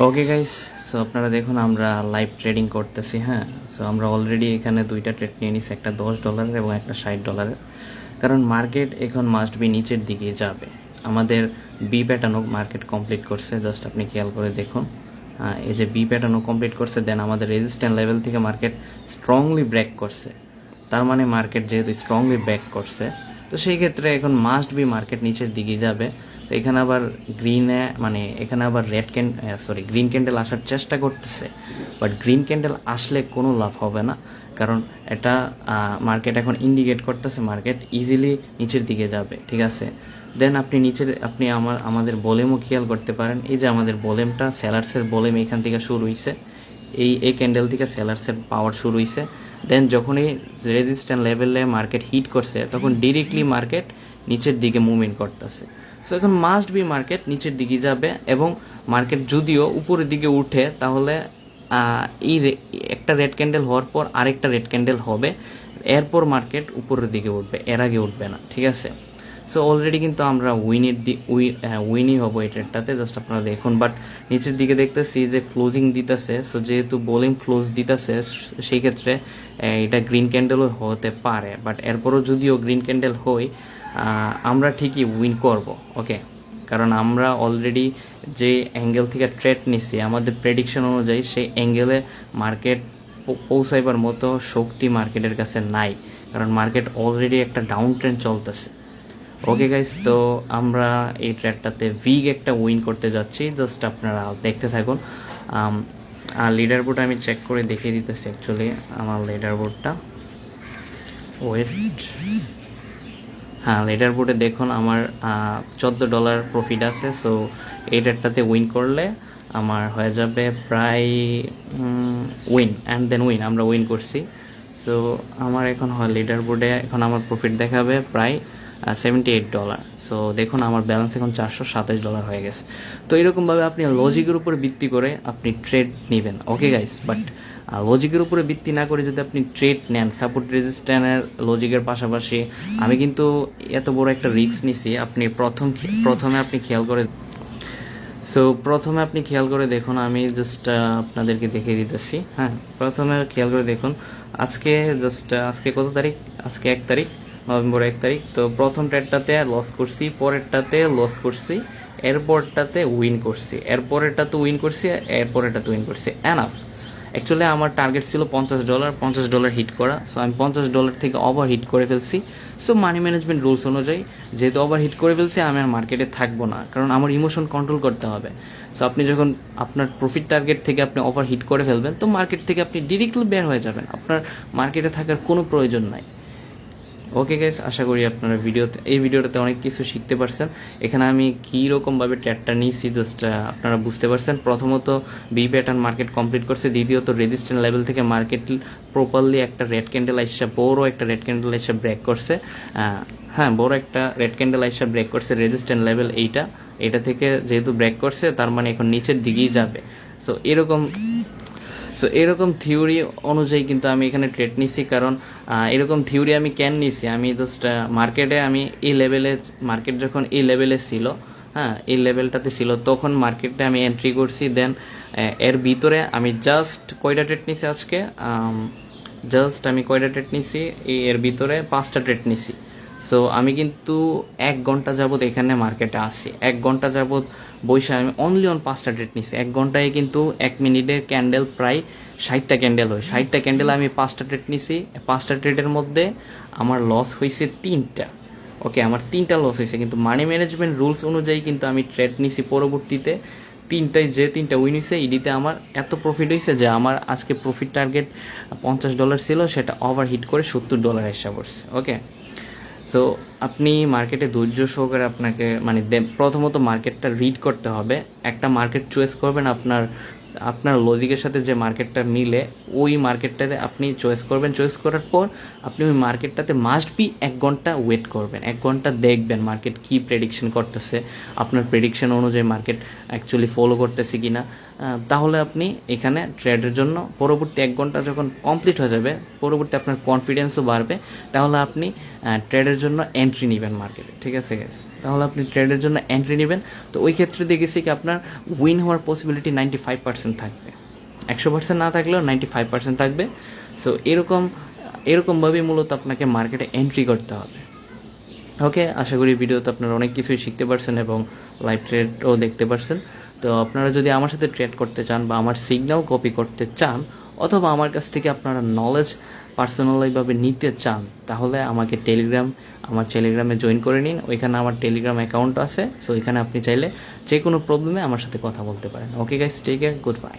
Okay guys, so আপনারা দেখুন আমরা লাইভ ট্রেডিং করতেছি। হ্যাঁ, সো আমরা অলরেডি এখানে দুইটা ট্রেড নিয়ে নিছি, একটা $10 এবং একটা $60। কারণ মার্কেট এখন মাস্ট বি নিচের দিকে যাবে। আমাদের বি প্যাটার্নও মার্কেট কমপ্লিট করছে, জাস্ট আপনি খেয়াল করে দেখুন। এই যে বি প্যাটার্নও কমপ্লিট করছে, দেন আমাদের রেজিস্ট্যান্ট লেভেল থেকে মার্কেট স্ট্রংলি ব্রেক করছে। তার মানে মার্কেট যেহেতু স্ট্রংলি ব্রেক করছে, তো সেই ক্ষেত্রে এখন মাস্ট বি মার্কেট নিচের দিকে যাবে। তো এখানে আবার এখানে আবার গ্রিন ক্যান্ডেল আসার চেষ্টা করতেছে, বাট গ্রিন ক্যান্ডেল আসলে কোনো লাভ হবে না। কারণ এটা মার্কেট এখন ইন্ডিকেট করতেছে মার্কেট ইজিলি নিচের দিকে যাবে। ঠিক আছে, দেন আপনি আমাদের ভলিউমও খেয়াল করতে পারেন। এই যে আমাদের ভলিউমটা, সেলার্সের ভলিউম এখান থেকে শুরু হয়েছে, এই ক্যান্ডেল থেকে সেলার্সের পাওয়ার শুরু হয়েছে। দেন যখনই রেজিস্ট্যান্ট লেভেলে মার্কেট হিট করছে, তখন ডিরেক্টলি মার্কেট নিচের দিকে মুভমেন্ট করতেছে। সো এখন মাস্ট বি মার্কেট নিচের দিকে যাবে, এবং মার্কেট যদিও উপরের দিকে উঠে, তাহলে একটা রেড ক্যান্ডেল হওয়ার পর আরেকটা রেড ক্যান্ডেল হবে, এরপর মার্কেট উপরের দিকে উঠবে, এর আগে উঠবে না। ঠিক আছে, সো অলরেডি কিন্তু আমরা উইনই হবো এই ট্রেডটাতে, জাস্ট আপনারা দেখুন। বাট নিচের দিকে দেখতেছি যে ক্লোজিং দিতেছে, সো যেহেতু বোলিং ক্লোজ দিতেছে, সেই ক্ষেত্রে এটা গ্রিন ক্যান্ডেলও হতে পারে। বাট এরপরও যদিও গ্রিন ক্যান্ডেল হয়, আমরা ঠিকই উইন করব। ওকে, কারণ আমরা অলরেডি যে অ্যাঙ্গেল থেকে ট্রেড নিছি, আমাদের প্রেডিকশন অনুযায়ী সেই অ্যাঙ্গেলে মার্কেট পৌঁছাইবার মতো শক্তি মার্কেটের কাছে নাই, কারণ মার্কেট অলরেডি একটা ডাউন ট্রেন্ড চলতেছে। ওকে গাইস, তো আমরা এই ট্রেডটাতে বিগ একটা উইন করতে যাচ্ছি, জাস্ট আপনারা দেখতে থাকুন। লিডার বোর্ড আমি চেক করে দেখিয়ে দিতেছি অ্যাকচুয়ালি আমার লিডার বোর্ডটা। ওয়েট, হ্যাঁ, লিডার বোর্ডে দেখুন আমার $14 প্রফিট আছে। সো এই ট্রেডটাতে উইন করলে আমার হয়ে যাবে প্রায় উইন অ্যান্ড দেন উইন, আমরা উইন করছি। সো আমার এখন হয় লিডার বোর্ডে এখন আমার প্রফিট দেখাবে প্রায় $78। সো দেখুন আমার ব্যালেন্স এখন $427 হয়ে গেছে। তো এরকমভাবে আপনি লজিকের উপরে ভিত্তি করে আপনি ট্রেড নেবেন। ওকে গাইস, বাট লজিকের উপরে ভিত্তি না করে যদি আপনি ট্রেড নেন সাপোর্ট রেজিস্ট্যান্সের লজিকের পাশাপাশি, আমি কিন্তু এত বড় একটা রিস্ক নিছি। আপনি প্রথমে আপনি খেয়াল করে দেখুন, আমি জাস্ট আপনাদেরকে দেখিয়ে দিতেছি। হ্যাঁ, প্রথমে খেয়াল করে দেখুন, আজকে কত তারিখ? আজকে 1 তারিখ, নভেম্বর 1 তারিখ। তো প্রথম ট্রেডটাতে লস করছি, পরেরটাতে লস করছি, এরপরটাতে উইন করছি, এরপরেরটাতে উইন করছি, এরপরেরটাতে উইন করছি। এনাফ। অ্যাকচুয়ালি আমার টার্গেট ছিল $50 হিট করা। সো আমি $50 থেকে ওভার হিট করে ফেলছি। সো মানি ম্যানেজমেন্ট রুলস অনুযায়ী যেহেতু ওভার হিট করে ফেলছি, আমি আর মার্কেটে থাকবো না, কারণ আমার ইমোশন কন্ট্রোল করতে হবে। সো আপনি যখন আপনার প্রফিট টার্গেট থেকে আপনি ওভার হিট করে ফেলবেন, তো মার্কেট থেকে আপনি ডিরেক্টলি বের হয়ে যাবেন, আপনার মার্কেটে থাকার কোনো প্রয়োজন নাই। ওকে গাইস, আশা করি আপনারা এই ভিডিওটাতে অনেক কিছু শিখতে পারছেন। এখানে আমি কীরকমভাবে ট্রেডটা নিয়েছি জাস্ট আপনারা বুঝতে পারছেন। প্রথমত বি প্যাটার্ন মার্কেট কমপ্লিট করছে, দ্বিতীয়ত রেজিস্ট্যান্ট লেভেল থেকে মার্কেট প্রপারলি একটা রেড ক্যান্ডেল আইসা বড় একটা রেড ক্যান্ডেল আইসা ব্রেক করছে। হ্যাঁ, বড় একটা রেড ক্যান্ডেল আইসা ব্রেক করছে রেজিস্ট্যান্ট লেভেল এইটা থেকে যেহেতু ব্রেক করছে, তার মানে এখন নিচের দিকেই যাবে। সো এরকম থিওরি অনুযায়ী কিন্তু আমি এখানে ট্রেড নিছি। কারণ এরকম থিওরি আমি কেন নিছি, আমি জাস্ট মার্কেট যখন এই লেভেলে ছিল, হ্যাঁ, এই লেভেলটাতে ছিল, তখন মার্কেটে আমি এন্ট্রি করছি। দেন এর ভিতরে আমি জাস্ট কয়টা ট্রেড নিছি আজকে, এর ভিতরে 5টা ট্রেড নিছি। সো আমি কিন্তু 1 ঘন্টা যাবত এখানে মার্কেটে আসি, 1 ঘন্টা যাবত বসে আমি অনলি 5টা ট্রেড নিছি। 1 ঘন্টায় কিন্তু 1 মিনিটের ক্যান্ডেল প্রায় 60টা ক্যান্ডেল হয়। 60টা ক্যান্ডেল আমি 5টা ট্রেড নিছি। 5টা ট্রেডের মধ্যে আমার লস হয়েছে 3টা। ওকে, আমার 3টা লস হয়েছে, কিন্তু মানি ম্যানেজমেন্ট রুলস অনুযায়ী কিন্তু আমি ট্রেড নিছি পরবর্তীতে 3টা উইন হয়েছে। ইডিতে আমার এত প্রফিট হয়েছে যে আমার আজকে প্রফিট টার্গেট $50 ছিল, সেটা ওভার হিট করে $70 এসে পড়ছে। ওকে, সো আপনি মার্কেটে ধৈর্য সহকারে আপনাকে প্রথমত মার্কেটটা রিড করতে হবে। একটা মার্কেট চয়েস করবেন, আপনার লজিকের সাথে যে মার্কেটটা মিলে ওই মার্কেটটাতে আপনি চয়েস করবেন। চয়েস করার পর আপনি ওই মার্কেটটাতে মাস্ট বি 1 ঘন্টা ওয়েট করবেন, 1 ঘন্টা দেখবেন মার্কেট কী প্রেডিকশন করতেছে, আপনার প্রেডিকশন অনুযায়ী মার্কেট অ্যাকচুয়ালি ফলো করতেছে কি না। তাহলে আপনি এখানে ট্রেডের জন্য পরবর্তী 1 ঘন্টা যখন কমপ্লিট হয়ে যাবে, পরবর্তী আপনার কনফিডেন্সও বাড়বে, তাহলে আপনি ট্রেডের জন্য এন্ট্রি নেবেন মার্কেটে। ঠিক আছে গাইস? তাহলে আপনি ট্রেডের জন্য এন্ট্রি নেবেন। তো ওই ক্ষেত্রে দেখেছি কি আপনার উইন হওয়ার পসিবিলিটি 95% থাকবে, 100% না থাকলেও 95% থাকবে। সো এরকমভাবেই মূলত আপনাকে মার্কেটে এন্ট্রি করতে হবে। ওকে, আশা করি ভিডিওতে আপনারা অনেক কিছুই শিখতে পারছেন এবং লাইভ ট্রেডও দেখতে পারছেন। তো আপনারা যদি আমার সাথে ট্রেড করতে চান বা আমার সিগন্যাল কপি করতে চান অথবা আমার কাছ থেকে আপনারা নলেজ পার্সোনালিভাবে নিতে চান, তাহলে আমাকে আমার টেলিগ্রামে জয়েন করে নিন। ওইখানে আমার টেলিগ্রাম অ্যাকাউন্ট আছে। সো এখানে আপনি চাইলে যে কোনো প্রবলেমে আমার সাথে কথা বলতে পারেন। Okay guys, take care, good by.